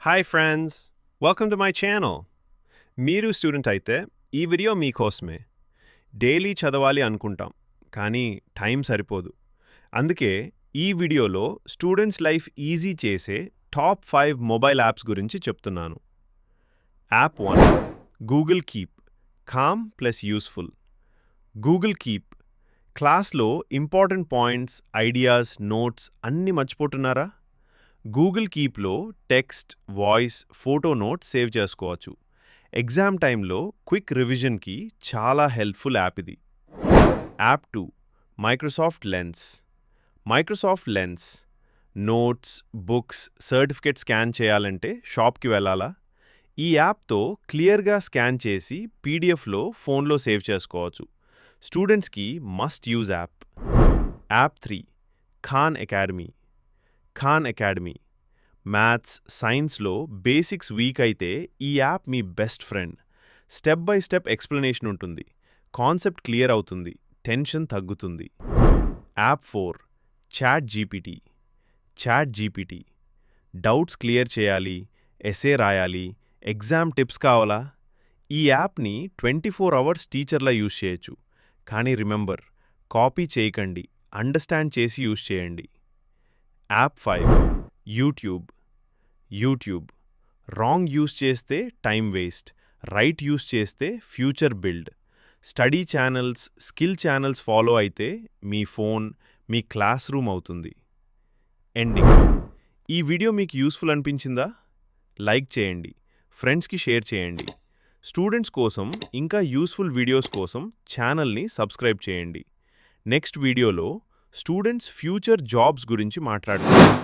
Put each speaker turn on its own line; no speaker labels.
Hi friends, welcome to my channel. మీరు student అయితే ఈ వీడియో మీకోసమే. డైలీ చదవాలి అనుకుంటాం, కానీ టైం సరిపోదు. అందుకే ఈ వీడియోలో స్టూడెంట్స్ లైఫ్ ఈజీ చేసే టాప్ 5 మొబైల్ యాప్స్ గురించి చెప్తున్నాను. App 1, Google Keep. Calm plus useful. Google Keep. క్లాస్లో ఇంపార్టెంట్ పాయింట్స్, ఐడియాస్, నోట్స్ అన్నీ మర్చిపోతున్నారా? గూగుల్ కీప్లో text, voice, photo notes save చేసుకోవచ్చు. ఎగ్జామ్ టైంలో క్విక్ రివిజన్కి చాలా హెల్ప్ఫుల్ యాప్ ఇది. App 2, Microsoft Lens. Microsoft Lens. Notes, books, certificate scan చేయాలంటే షాప్కి వెళ్ళాలా? ఈ యాప్తో క్లియర్గా స్కాన్ చేసి పీడిఎఫ్లో ఫోన్లో సేవ్ చేసుకోవచ్చు. స్టూడెంట్స్కి must use app. App 3, Khan Academy. Khan Academy. Maths, సైన్స్లో బేసిక్స్ వీక్ అయితే ఈ యాప్ మీ best friend. Step by step explanation ఉంటుంది. కాన్సెప్ట్ క్లియర్ అవుతుంది, టెన్షన్ తగ్గుతుంది. App 4, chat GPT. Chat GPT. Doubts clear చేయాలి, ఎస్సే రాయాలి, ఎగ్జామ్ టిప్స్ కావాలా? ఈ యాప్ని 24 అవర్స్ టీచర్లా యూజ్ చేయొచ్చు. కానీ రిమెంబర్, కాపీ చేయకండి, అండర్స్టాండ్ చేసి యూజ్ చేయండి. App 5, YouTube. YouTube. Wrong use చేస్తే టైం వేస్ట్, రైట్ యూస్ చేస్తే future build. Study channels, skill channels follow అయితే మీ ఫోన్ మీ క్లాస్ రూమ్ అవుతుంది. ఎండింగ్. ఈ వీడియో మీకు యూస్ఫుల్ అనిపించిందా? లైక్ చేయండి, ఫ్రెండ్స్కి షేర్ చేయండి. స్టూడెంట్స్ కోసం ఇంకా యూస్ఫుల్ వీడియోస్ కోసం ఛానల్ని సబ్స్క్రైబ్ చేయండి. నెక్స్ట్ వీడియోలో స్టూడెంట్స్ ఫ్యూచర్ జాబ్స్ గురించి మాట్లాడుకుందాం.